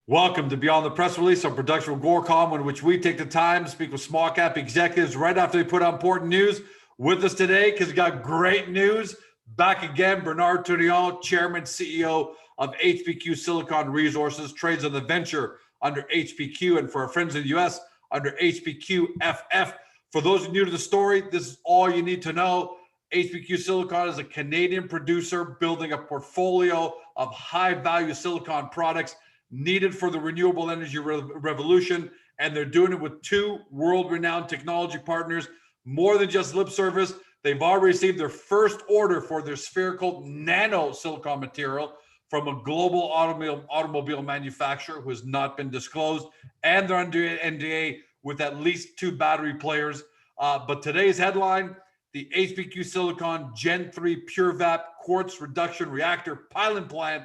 Welcome to Beyond the Press Release, a production of Gorcom, in which we take the time to speak with small cap executives right after they put out important news. With us today, because we got great news, back again, Bernard Tourillon, Chairman, CEO of HPQ Silicon Resources, trades on the venture under HPQ, and for our friends in the US, under HPQFF. For those new to the story, this is all you need to know. HPQ Silicon is a Canadian producer building a portfolio of high-value silicon products needed for the renewable energy revolution, and they're doing it with two world-renowned technology partners. More than just lip service, they've already received their first order for their spherical nano silicon material from a global automobile manufacturer who has not been disclosed, and they're under NDA with at least two battery players. But today's headline, the HPQ Silicon Gen 3 PUREVAP Quartz reduction reactor pilot plant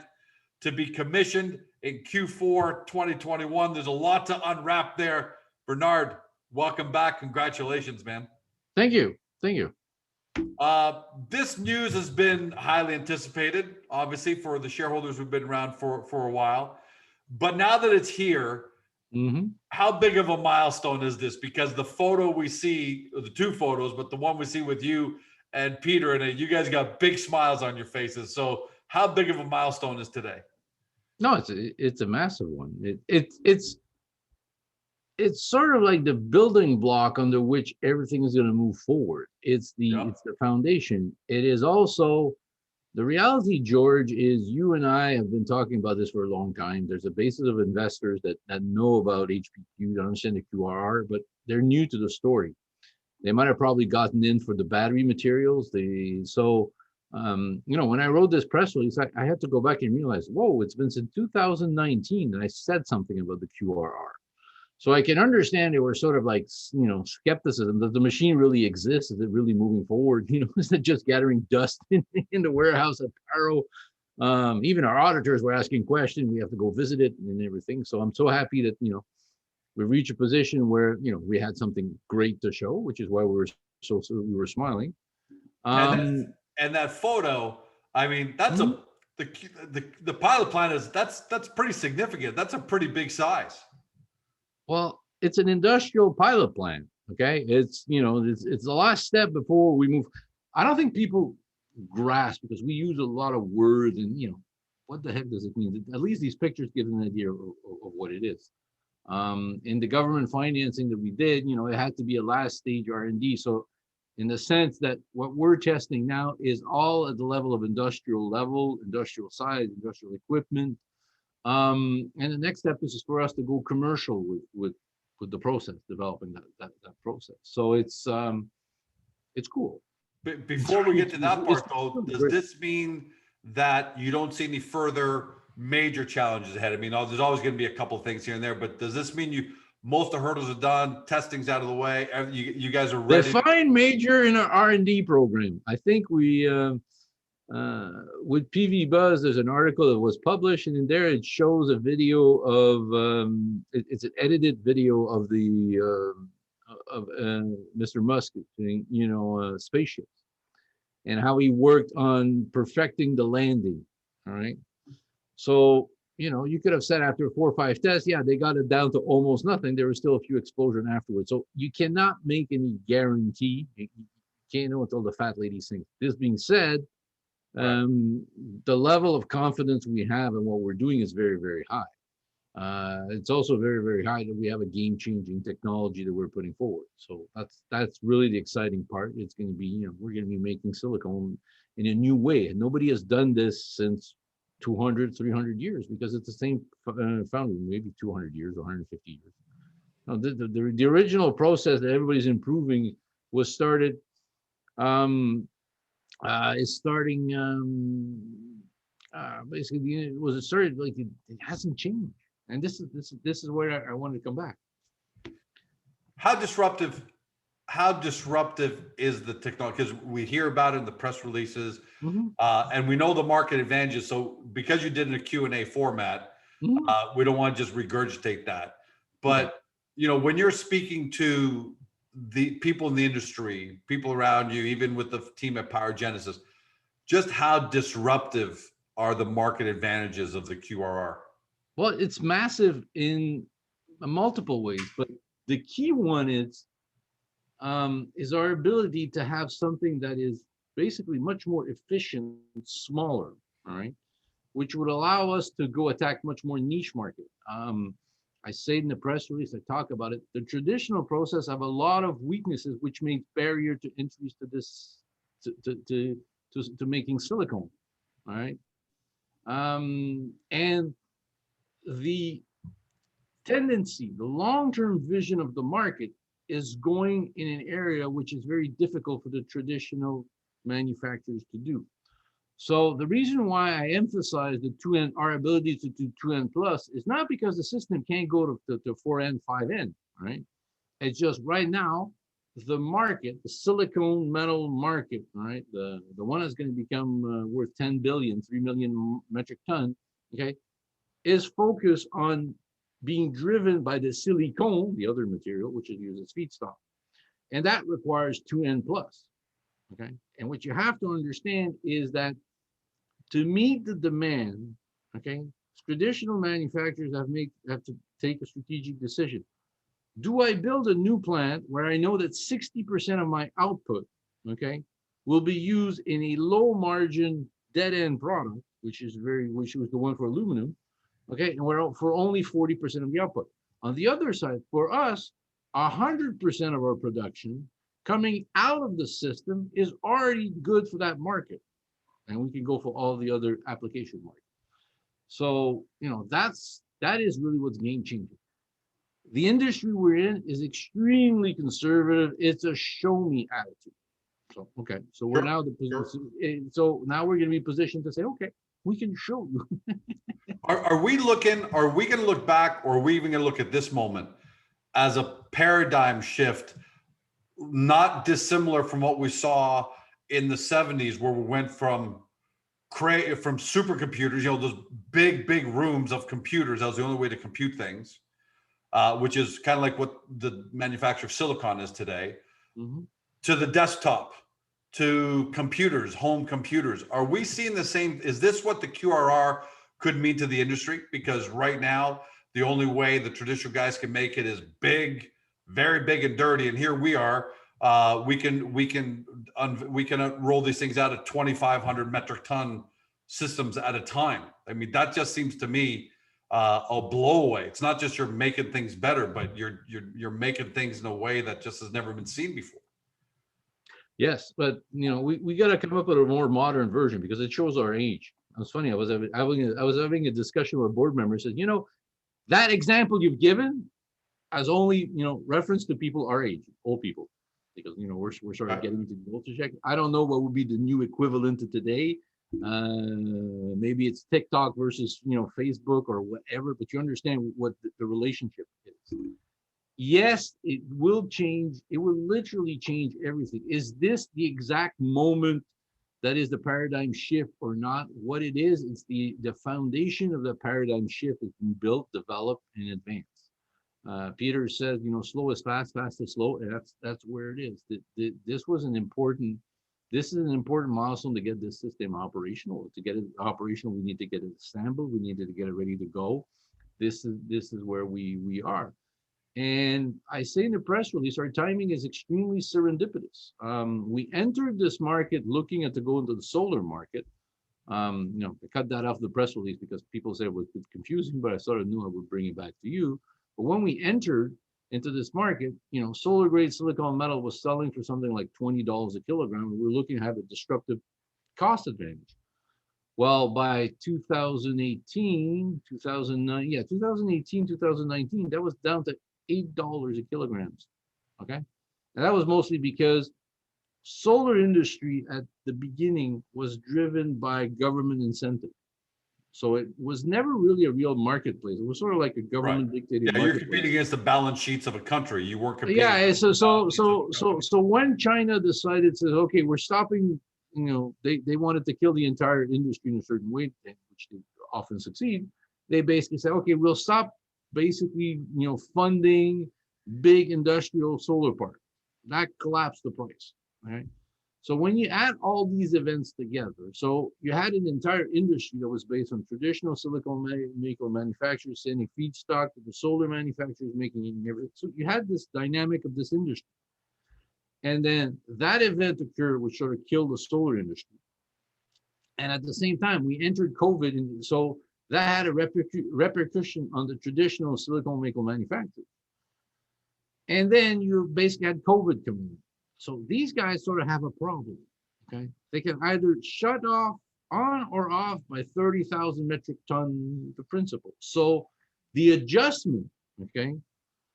to be commissioned in Q4 2021. There's a lot to unwrap there. Bernard, welcome back. Congratulations, man. Thank you. Thank you. This news has been highly anticipated, obviously, for the shareholders who've been around for a while. But now that it's here, how big of a milestone is this? Because the photo we see, the two photos, but the one we see with you and Peter in it, you guys got big smiles on your faces. So how big of a milestone is today? No, it's a massive one. It's sort of like the building block under which everything is going to move forward. It's the foundation. It is also the reality, George, is you and I have been talking about this for a long time. There's a basis of investors that know about HPQ, that understand the QRR, but they're new to the story. They might have probably gotten in for the battery materials. When I wrote this press release, I had to go back and realize, whoa, it's been since 2019 that I said something about the QRR. So I can understand they were sort of like, skepticism. Does the machine really exist? Is it really moving forward? Is it just gathering dust in the warehouse at Paro? Even our auditors were asking questions. We have to go visit it and everything. So I'm so happy that, we reached a position where, we had something great to show, which is why we were smiling. And that photo, I mean, that's the pilot plant that's pretty significant. That's a pretty big size. Well, it's an industrial pilot plant. Okay, it's it's the last step before we move. I don't think people grasp, because we use a lot of words and what the heck does it mean? At least these pictures give an idea of what it is. In the government financing that we did, it had to be a last stage R&D. So in the sense that what we're testing now is all at the level of industrial size, industrial equipment. And the next step is for us to go commercial with the process, developing that process. So it's cool. Before we get to that part, though, does this mean that you don't see any further major challenges ahead? I mean, there's always going to be a couple of things here and there, but does this mean most of the hurdles are done, testing's out of the way, you guys are ready? Define major in our R&D program. I think we, with PV Buzz, there's an article that was published, and in there it shows a video of, it's an edited video of Mr. Musk doing, spaceships, and how he worked on perfecting the landing, all right? So, you could have said after 4 or 5 tests, yeah, they got it down to almost nothing. There was still a few explosions afterwards. So you cannot make any guarantee. You can't know until the fat lady sings. This being said, the level of confidence we have in what we're doing is very, very high. It's also very, very high that we have a game-changing technology that we're putting forward. So that's really the exciting part. It's going to be, we're going to be making silicon in a new way. And nobody has done this since 200, 300 years, because it's the same foundry, maybe 200 years, 150 years. Now, the original process that everybody's improving was started, basically, it started like it hasn't changed. And this is where I wanted to come back. How disruptive is the technology? Because we hear about it in the press releases, and we know the market advantages. So because you did it in a Q&A format, we don't want to just regurgitate that. But when you're speaking to the people in the industry, people around you, even with the team at PowerGenesis, just how disruptive are the market advantages of the QRR? Well, it's massive in multiple ways, but the key one is our ability to have something that is basically much more efficient, smaller, all right, which would allow us to go attack much more niche market. I say in the press release, I talk about it. The traditional process have a lot of weaknesses, which makes barrier to entries to this to making silicone. All right, and the tendency, the long-term vision of the market is going in an area which is very difficult for the traditional manufacturers to do. So the reason why I emphasize the 2N, our ability to do 2N plus is not because the system can't go to 4N, 5N, right? It's just right now, the market, the silicone metal market, right? The one that's going to become worth 10 billion, 3 million metric ton, okay, is focused on being driven by the silicone, the other material, which is used as feedstock. And that requires 2N plus, okay? And what you have to understand is that to meet the demand, okay, traditional manufacturers have to take a strategic decision. Do I build a new plant where I know that 60% of my output, okay, will be used in a low margin dead end product, which was the one for aluminum, okay, and we're for only 40% of the output. On the other side, for us, 100% of our production coming out of the system is already good for that market. And we can go for all the other application markets. So, that is really what's game changing. The industry we're in is extremely conservative. It's a show me attitude. So, okay, so we're now the position. So now we're going to be positioned to say, okay, we can show you. Are we going to look back, or are we even going to look at this moment as a paradigm shift, not dissimilar from what we saw in the 70s, where we went from supercomputers, those big rooms of computers. That was the only way to compute things, which is kind of like what the manufacture of silicon is today, to the desktop, to computers, home computers. Are we seeing the same? Is this what the QRR could mean to the industry? Because right now, the only way the traditional guys can make it is big, very big and dirty. And here we are. We can roll these things out at 2,500 metric ton systems at a time. I mean, that just seems to me a blow away. It's not just you're making things better, but you're making things in a way that just has never been seen before. Yes, but we got to come up with a more modern version because it shows our age. It's funny. I was having a discussion with a board member. Said, that example you've given has only reference to people our age, old people, because we're sort of getting into the voltage check. I don't know what would be the new equivalent to today. Maybe it's TikTok versus Facebook or whatever. But you understand what the relationship is. Yes, it will change. It will literally change everything. Is this the exact moment that is the paradigm shift or not? What it is, it's the foundation of the paradigm shift has been built, developed, and advanced. Peter says, slow is fast, fast is slow. And that's where it is. This is an important milestone to get this system operational. To get it operational, we need to get it assembled. We needed to get it ready to go. This is where we are. And I say in the press release, our timing is extremely serendipitous. We entered this market looking at to go into the solar market. I cut that off the press release because people said it was confusing, but I sort of knew I would bring it back to you. But when we entered into this market, solar grade silicon metal was selling for something like $20 a kilogram. And we were looking to have a disruptive cost advantage. Well, by 2018, 2019, that was down to $8 a kilograms. Okay. And that was mostly because solar industry at the beginning was driven by government incentive. So it was never really a real marketplace. It was sort of like a government dictated. Yeah, you're competing against the balance sheets of a country. You weren't competing. Yeah, so when China decided to, okay, we're stopping, they wanted to kill the entire industry in a certain way, which they often succeed. They basically said, okay, we'll stop basically, funding big industrial solar parks. That collapsed the price, right? So when you add all these events together, so you had an entire industry that was based on traditional silicon maker manufacturers sending feedstock to the solar manufacturers making it and everything. So you had this dynamic of this industry. And then that event occurred, which sort of killed the solar industry. And at the same time, we entered COVID, and so that had a repercussion on the traditional silicon maker manufacturers. And then you basically had COVID coming in. So these guys sort of have a problem, okay? They can either shut off on or off by 30,000 metric ton the principle. So the adjustment, okay,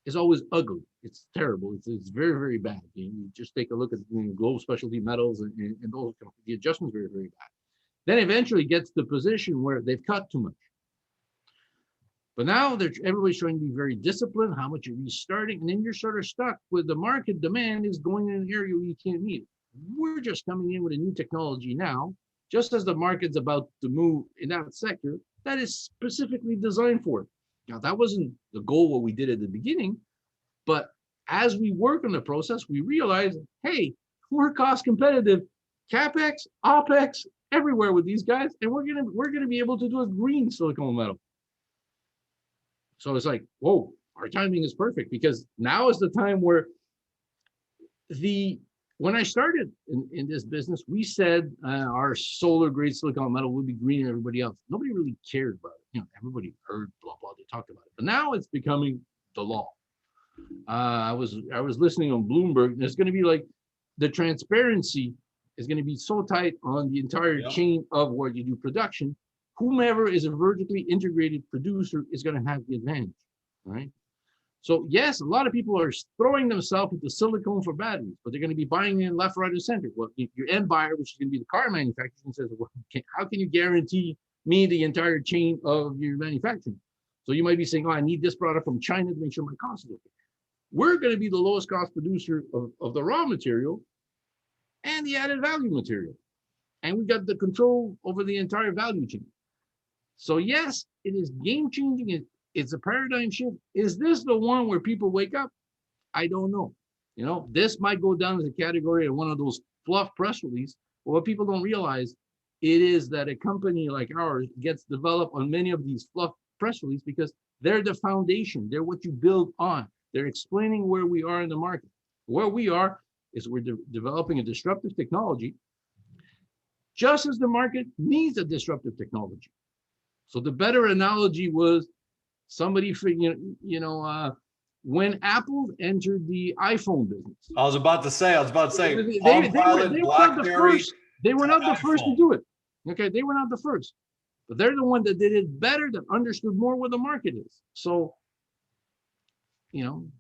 is always ugly. It's terrible. It's very, very bad. You just take a look at global specialty metals and those, the adjustment's very, very bad. Then eventually gets to the position where they've cut too much. But now everybody's trying to be very disciplined, how much you're restarting, and then you're sort of stuck with the market demand is going in an area where you can't meet it. We're just coming in with a new technology now, just as the market's about to move in that sector that is specifically designed for it. Now, that wasn't the goal, what we did at the beginning, but as we work on the process, we realize, hey, we're cost competitive, CapEx, OpEx, everywhere with these guys, and we're gonna be able to do a green silicon metal. So it's like, whoa, our timing is perfect, because now is the time where when I started in this business, we said our solar grade silicon metal would be greener than everybody else. Nobody really cared about it. Everybody heard blah blah, they talked about it. But now it's becoming the law. I was listening on Bloomberg, and it's going to be like the transparency is going to be so tight on the entire chain of where you do production. Whomever is a vertically integrated producer is going to have the advantage, right? So yes, a lot of people are throwing themselves into silicon for batteries, but they're going to be buying in left, right, and center. Well, your end buyer, which is going to be the car manufacturer, says, well, how can you guarantee me the entire chain of your manufacturing? So you might be saying, oh, I need this product from China to make sure my cost is okay. We're going to be the lowest cost producer of the raw material and the added value material. And we got the control over the entire value chain. So yes, it is game changing. It's a paradigm shift. Is this the one where people wake up? I don't know. This might go down as a category of one of those fluff press releases. But what people don't realize, it is that a company like ours gets developed on many of these fluff press releases because they're the foundation. They're what you build on. They're explaining where we are in the market. Where we are is we're developing a disruptive technology, just as the market needs a disruptive technology. So the better analogy was somebody figured, when Apple entered the iPhone business. I was about to say, they were not the first to do it. Okay, they were not the first, but they're the one that did it better, that understood more where the market is. So,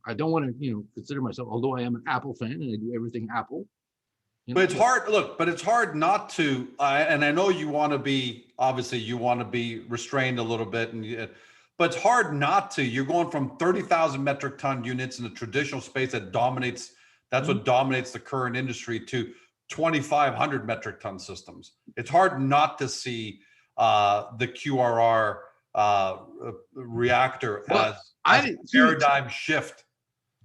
I don't want to, consider myself, although I am an Apple fan and I do everything Apple. But it's hard, but it's hard not to, and I know you want to be restrained a little bit, but it's hard not to. You're going from 30,000 metric ton units in the traditional space that dominates, that's what dominates the current industry, to 2,500 metric ton systems. It's hard not to see the QRR reactor as a paradigm shift.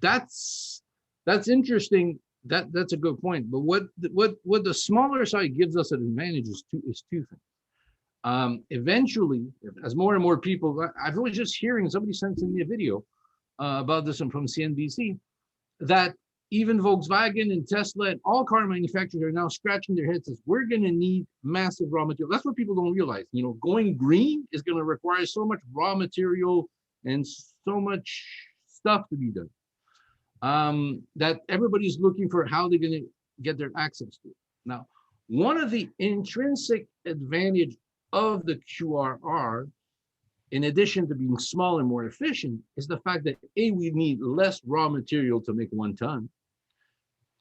That's interesting. That's a good point. But what the smaller side gives us an advantage is two things. Eventually, as more and more people, I was just hearing, somebody sent me a video about this from CNBC, that even Volkswagen and Tesla and all car manufacturers are now scratching their heads, says we're going to need massive raw material. That's what people don't realize. Going green is going to require so much raw material and so much stuff to be done. That everybody's looking for how they're going to get their access to it. Now, one of the intrinsic advantage of the QRR, in addition to being smaller and more efficient, is the fact that we need less raw material to make 1 ton.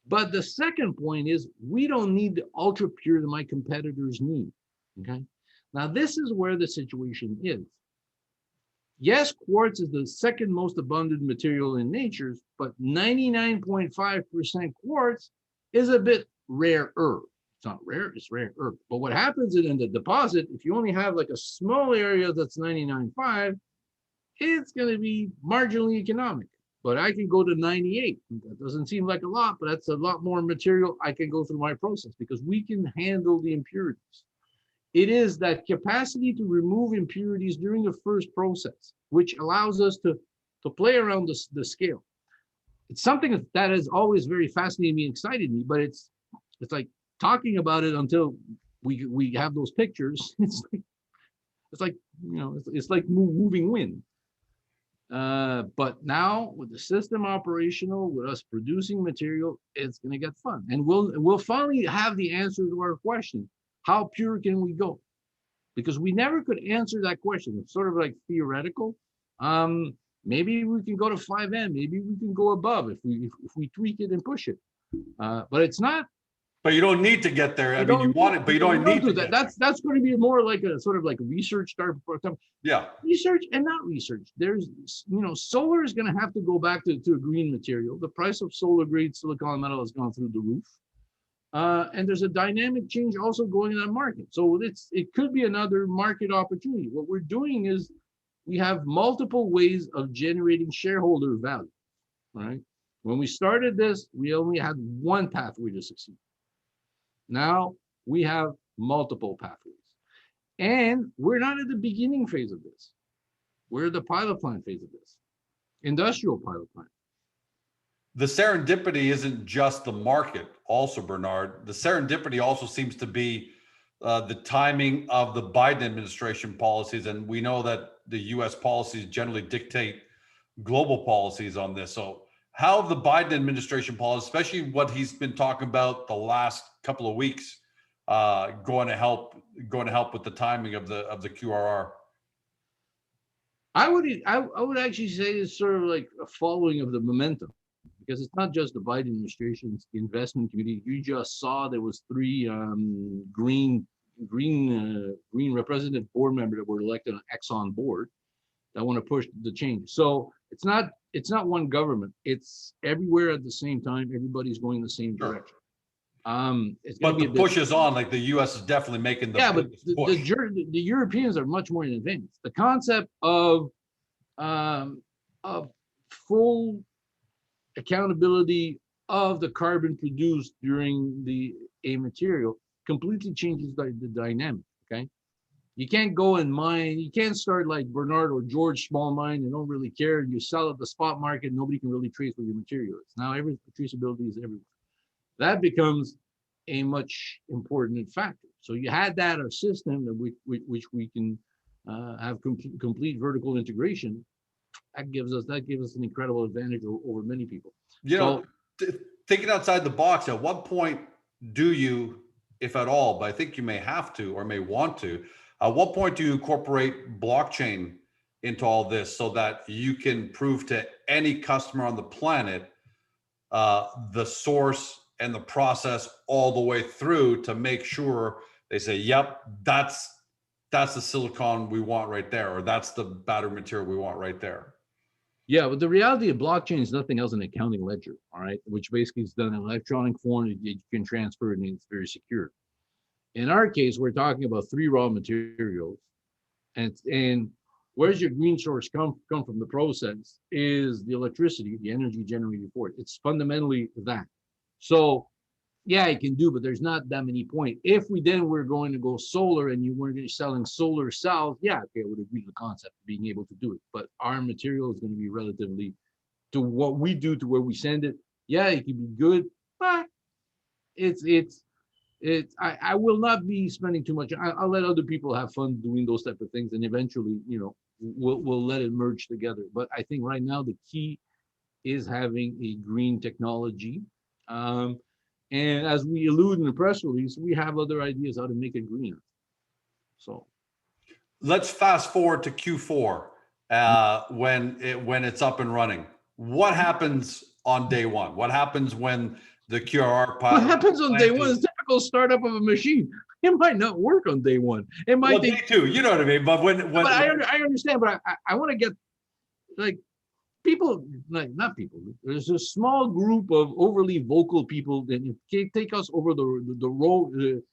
But the second point is we don't need the ultra pure that my competitors need. Okay. Now this is where the situation is. Yes, quartz is the second most abundant material in nature, but 99.5% quartz is a bit rarer. It's not rare, it's rarer. But what happens in the deposit, if you only have like a small area that's 99.5, it's going to be marginally economic. but I can go to 98. That doesn't seem like a lot, but that's a lot more material I can go through my process because we can handle the impurities. It is that capacity to remove impurities during the first process, which allows us to play around the scale. It's something that has always very fascinated me, excited me, but it's like talking about it until we have those pictures. It's like it's like moving wind. But now with the system operational, with us producing material, it's going to get fun, and we'll finally have the answer to our question: how pure can we go? Because we never could answer that question. It's sort of like theoretical. Maybe we can go to 5N. Maybe we can go above if we tweak it and push it. But it's not. But you don't need to get there. I mean, you want it, but you don't need to. That's going to be more like a sort of like a research start. Yeah. Research and not research. There's, solar is going to have to go back to a green material. The price of solar grade silicon metal has gone through the roof. And there's a dynamic change also going in that market. So it could be another market opportunity. What we're doing is we have multiple ways of generating shareholder value, right? When we started this, we only had one pathway to succeed. Now we have multiple pathways. And we're not at the beginning phase of this. We're at the pilot plant phase of this, industrial pilot plant. The serendipity isn't just the market also, Bernard. The serendipity also seems to be the timing of the Biden administration policies. And we know that the US policies generally dictate global policies on this. So how have the Biden administration policies, especially what he's been talking about the last couple of weeks, going to help with the timing of the QRR? I would actually say it's sort of like a following of the momentum, because it's not just the Biden administration's investment committee. You just saw there was 3 green representative board members that were elected on Exxon board that want to push the change. So it's not one government. It's everywhere at the same time. Everybody's going the same direction. But the push is on. Like the U.S. is definitely making the but the Europeans are much more in advance. The concept of full accountability of the carbon produced during a material completely changes the dynamic. Okay, you can't go and mine. You can't start like Bernard or George small mine and don't really care. You sell at the spot market. Nobody can really trace what your material is. Now every traceability is everywhere. That becomes a much important factor. So you had that a system which we can have complete vertical integration. That gives us an incredible advantage over many people. Thinking outside the box, at what point do you, if at all, but I think you may have to or may want to, at what point do you incorporate blockchain into all this so that you can prove to any customer on the planet the source and the process all the way through to make sure they say, yep, that's the silicon we want right there, or that's the battery material we want right there? Yeah, but the reality of blockchain is nothing else than an accounting ledger, all right, which basically is done in electronic form. You can transfer it and it's very secure. In our case, we're talking about 3 raw materials, and where's your green source come from? The process is the electricity, the energy generated for it. It's fundamentally that. So yeah, it can do, but there's not that many points. If we then were going to go solar and you weren't selling solar cells, yeah, okay, I would agree with the concept of being able to do it. But our material is going to be relatively to what we do to where we send it. Yeah, it can be good, but I will not be spending too much. I'll let other people have fun doing those type of things, and eventually, we'll let it merge together. But I think right now the key is having a green technology. And as we allude in the press release, we have other ideas how to make it greener. So let's fast forward to Q4 when it's up and running. What happens on day one? What happens when the QRR pilot? What happens on day one is typical startup of a machine. It might not work on day one. It might day 2. You know what I mean? But I understand. But I want to get like. People, not people, there's a small group of overly vocal people that take us over the road,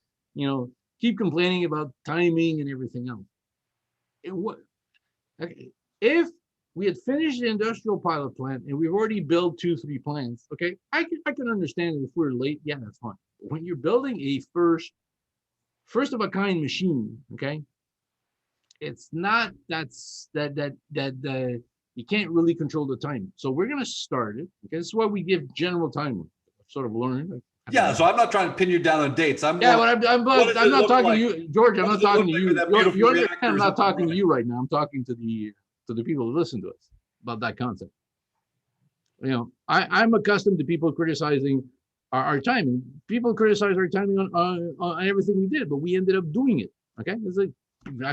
keep complaining about timing and everything else. If we had finished the industrial pilot plant and we've already built 2-3 plants. Okay, I can understand it if we're late. Yeah, that's fine. When you're building a first of a kind machine, okay, it's not that you can't really control the time. So we're gonna start it. Okay, this is why we give general timeline. I've sort of learned. Yeah, so I'm not trying to pin you down on dates. Yeah, but I'm not talking to you, George. I'm not talking to you. You understand? I'm not talking to you right now. I'm talking to the people who listen to us about that concept. You know, I'm accustomed to people criticizing our timing. People criticize our timing on everything we did, but we ended up doing it. Okay, it's like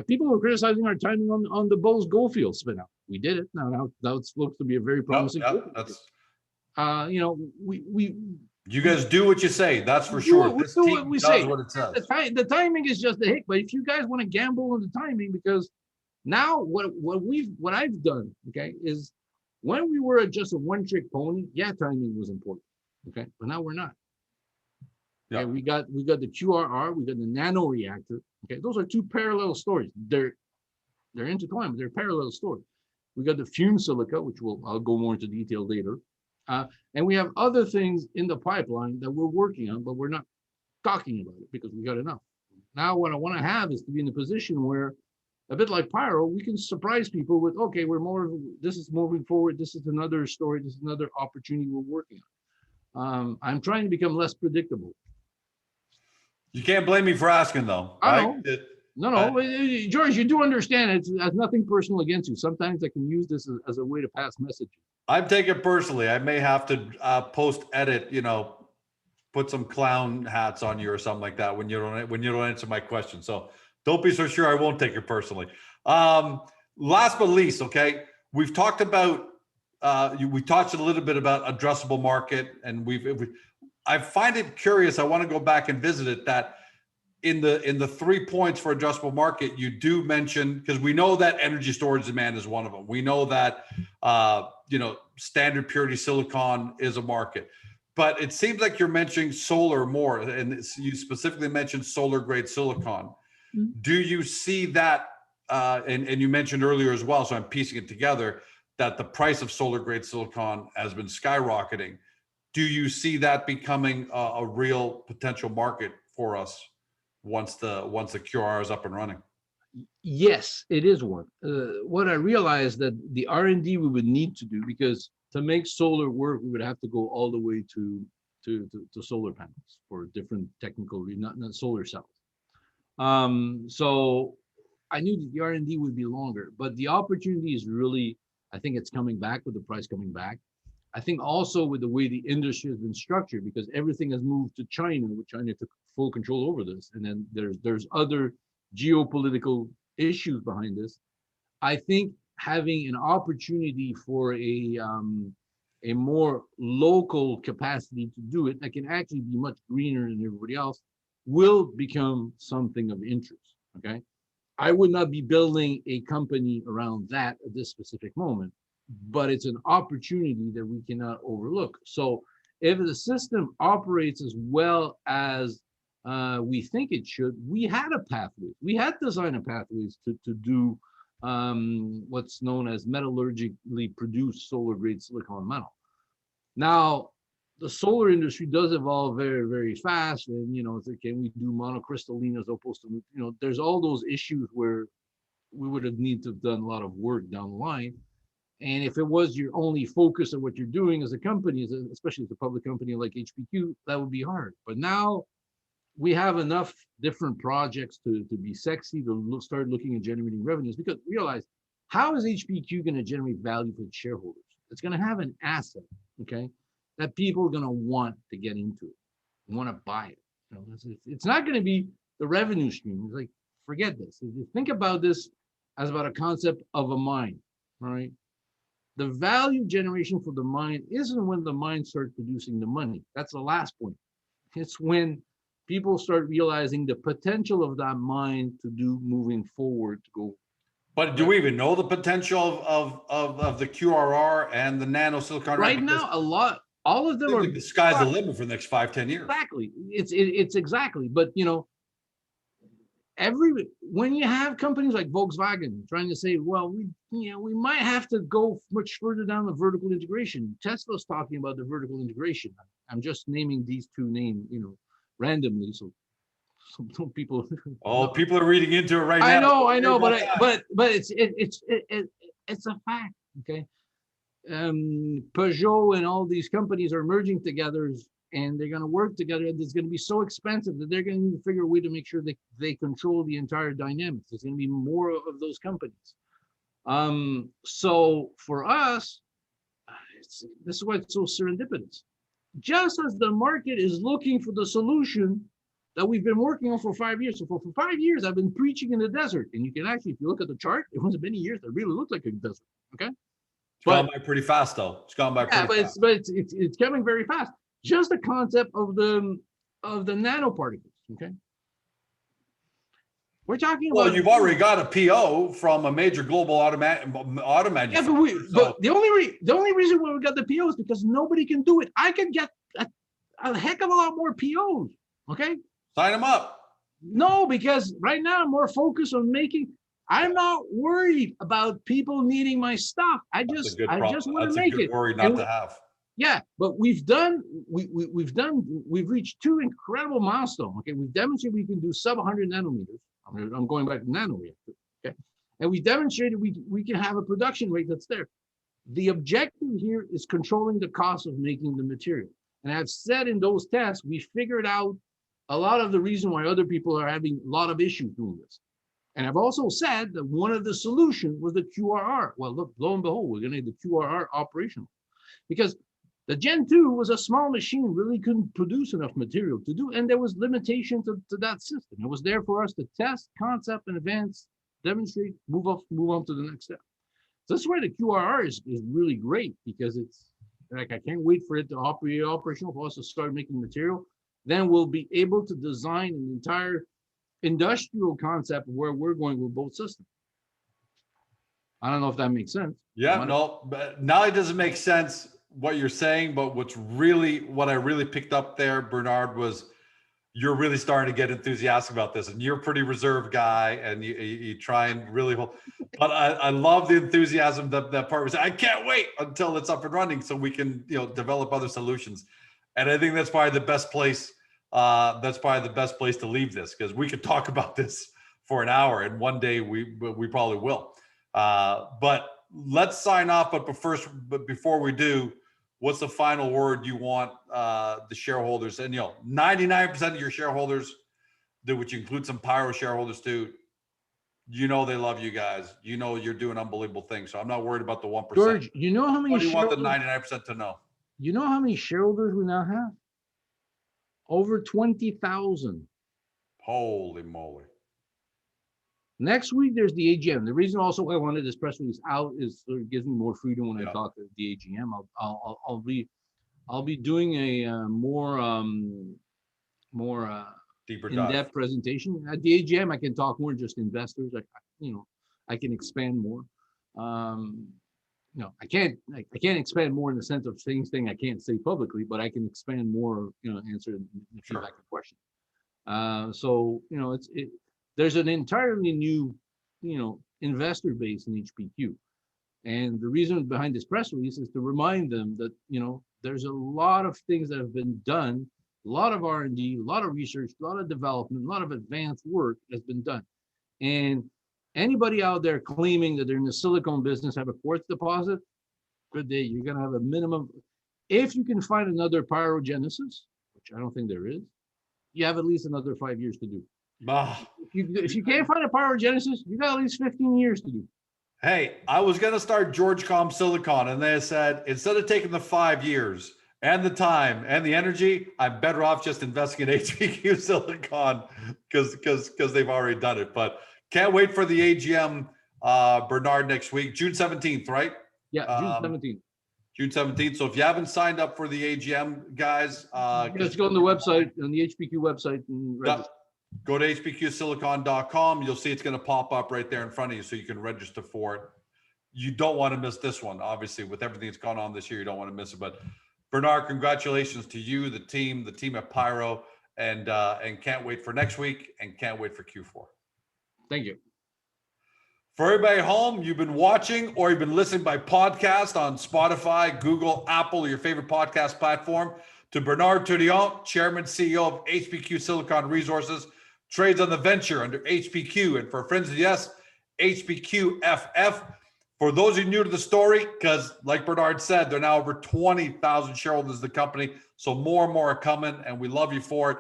people were criticizing our timing on the Bulls Goldfield spin out. We did it. Now it looks to be a very promising. You know, we. You guys do what you say. That's for sure. This team does what it says. The timing is just a hit. But if you guys want to gamble on the timing, because now what I've done, okay, is when we were just a one-trick pony, yeah, timing was important. Okay, but now we're not. Yeah, okay, we got the QRR, we got the Nano reactor. Okay, those are two parallel stories. They're intertwined, but they're parallel stories. We got the fume silica, which I'll go more into detail later. And we have other things in the pipeline that we're working on, but we're not talking about it because we got enough. Now, what I want to have is to be in a position where, a bit like Pyro, we can surprise people with, okay, this is moving forward. This is another story. This is another opportunity we're working on. I'm trying to become less predictable. You can't blame me for asking, though. Right? No, George, you do understand it has nothing personal against you. Sometimes I can use this as a way to pass messages. I'm taking it personally. I may have to post-edit, put some clown hats on you or something like that when you don't answer my question. So don't be so sure I won't take it personally. Last but least, okay, we've talked about we talked a little bit about addressable market, and I find it curious. I want to go back and visit it, that in the 3 points for addressable market, you do mention, because we know that energy storage demand is one of them. We know that standard purity silicon is a market, but it seems like you're mentioning solar more, and you specifically mentioned solar grade silicon. Mm-hmm. Do you see that? And you mentioned earlier as well, so I'm piecing it together, that the price of solar grade silicon has been skyrocketing. Do you see that becoming a real potential market for us once the QRR is up and running? Yes, it is one. What I realized that the R&D we would need to do, because to make solar work, we would have to go all the way to solar panels for different technical reasons, not solar cells. So I knew that the R&D would be longer, but the opportunity is really, I think it's coming back with the price coming back. I think also with the way the industry has been structured, because everything has moved to China, which China took full control over this. And then there's other geopolitical issues behind this. I think having an opportunity for a more local capacity to do it that can actually be much greener than everybody else will become something of interest. Okay, I would not be building a company around that at this specific moment, but it's an opportunity that we cannot overlook. So if the system operates as well as we think it should, we had a pathway. We had designed a pathways to do what's known as metallurgically produced solar grade silicon metal. Now, the solar industry does evolve very, very fast, and it's like, can we do monocrystalline as opposed to there's all those issues where we would have need to have done a lot of work down the line. And if it was your only focus on what you're doing as a company, especially as a public company like HPQ, that would be hard. But now we have enough different projects to be sexy, to start looking at generating revenues, because realize, how is HPQ going to generate value for its shareholders? It's going to have an asset, okay, that people are going to want to get into it, want to buy it. It's not going to be the revenue stream. It's like, forget this. If you think about this as about a concept of a mine, all right? The value generation for the mine isn't when the mine starts producing the money. That's the last point. It's when people start realizing the potential of that mine to do moving forward to go. But do we even know the potential of the QRR and the nano silicon? Right now, all of them are. The sky's the limit for the next 5-10 years. Exactly. It's exactly. But when you have companies like Volkswagen trying to say, well, we might have to go much further down the vertical integration. Tesla's talking about the vertical integration. I'm just naming these two names, randomly, so some people. Oh, people are reading into it right now. I know, but it's a fact. Okay, Peugeot and all these companies are merging together, and they're going to work together. It's going to be so expensive that they're going to figure a way to make sure they control the entire dynamics. There's going to be more of those companies. So for us, this is why it's so serendipitous. Just as the market is looking for the solution that we've been working on for 5 years. So for 5 years, I've been preaching in the desert. And you can actually, if you look at the chart, it wasn't many years that really looked like a desert. Okay. It's gone by pretty fast, though. It's gone by pretty fast. But it's coming very fast. Just the concept of the nanoparticles. Okay. We're talking about. Well, you've already got a PO from a major global auto manufacturer. Yeah, but the only reason why we got the PO is because nobody can do it. I can get a heck of a lot more POs. Okay. Sign them up. No, because right now I'm more focused on I'm not worried about people needing my stuff. I just want to make it. Worry not to have. Yeah, but we've reached two incredible milestones. Okay, we've demonstrated we can do sub 100 nanometers. I'm going back to Nano Reactor. Okay, and we demonstrated we can have a production rate that's there. The objective here is controlling the cost of making the material. And I've said in those tests, we figured out a lot of the reason why other people are having a lot of issues doing this. And I've also said that one of the solutions was the QRR. Well, look, lo and behold, we're going to get the QRR operational. Because the Gen 2 was a small machine, really couldn't produce enough material to do, and there was limitation to that system. It was there for us to test, concept, and advance, demonstrate, move on to the next step. So that's why the QRR is really great, because it's like, I can't wait for it to operate operational for us to start making material. Then we'll be able to design an entire industrial concept where we're going with both systems. I don't know if that makes sense. Yeah, no, but now it doesn't make sense what you're saying, but what I really picked up there, Bernard, was you're really starting to get enthusiastic about this, and you're a pretty reserved guy, and you try and really hold. But I love the enthusiasm that part was. I can't wait until it's up and running so we can develop other solutions, and I think that's probably the best place. That's probably the best place to leave this, because we could talk about this for an hour, and one day we probably will. But let's sign off. But before we do, what's the final word you want the shareholders? And 99% of your shareholders, which includes some Pyro shareholders too, they love you guys. You're doing unbelievable things. So I'm not worried about the 1%. George, you know how many? What do you want the 99% to know? You know how many shareholders we now have? Over 20,000. Holy moly. Next week, there's the AGM. The reason also I wanted this press release out is so it gives me more freedom when I talk at the AGM. I'll be doing a more deeper in-depth presentation. At the AGM, I can talk more just investors. I can expand more. I can't expand more in the sense of things I can't say publicly, but I can expand more, answer the feedback question. So there's an entirely new, investor base in HPQ. And the reason behind this press release is to remind them that, there's a lot of things that have been done, a lot of R&D, a lot of research, a lot of development, a lot of advanced work has been done. And anybody out there claiming that they're in the silicon business, have a quartz deposit, good day. You're going to have a minimum. If you can find another pyrogenesis, which I don't think there is, you have at least another 5 years to do. If you can't find a pyrogenesis, you got at least 15 years to do. Hey, I was going to start Georgecom Silicon, and they said, instead of taking the 5 years and the time and the energy, I'm better off just investing in HPQ Silicon because they've already done it. But can't wait for the AGM, Bernard, next week, June 17th, right? Yeah, June 17th. June 17th. So if you haven't signed up for the AGM, guys, just go on the website, on the HPQ website, and register. Go to hpqsilicon.com. You'll see it's going to pop up right there in front of you, so you can register for it. You don't want to miss this one, obviously, with everything that's gone on this year. You don't want to miss it. But Bernard, congratulations to you, the team at Pyro, and can't wait for next week, and can't wait for Q4. Thank you. For everybody at home, you've been watching or you've been listening by podcast on Spotify, Google, Apple, or your favorite podcast platform. To Bernard Tourillon, Chairman, CEO of HPQ Silicon Resources, trades on the venture under HPQ. And for friends of the S, HPQFF. For those of you new to the story, because like Bernard said, there are now over 20,000 shareholders of the company. So more and more are coming, and we love you for it.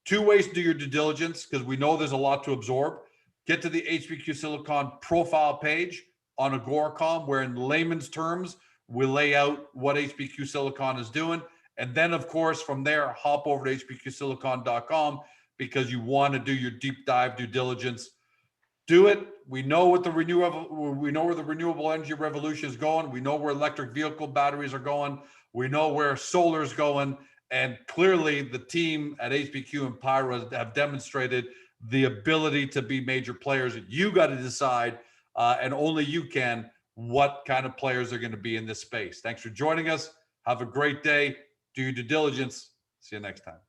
2 ways to do your due diligence, because we know there's a lot to absorb. Get to the HPQ Silicon profile page on Agoracom, where in layman's terms, we lay out what HPQ Silicon is doing. And then, of course, from there, hop over to hpqsilicon.com because you want to do your deep dive due diligence. Do it. We know what the where the renewable energy revolution is going. We know where electric vehicle batteries are going. We know where solar is going. And clearly, the team at HPQ and Pyro have demonstrated the ability to be major players. You got to decide, and only you can, what kind of players are going to be in this space. Thanks for joining us. Have a great day. Do your due diligence. See you next time.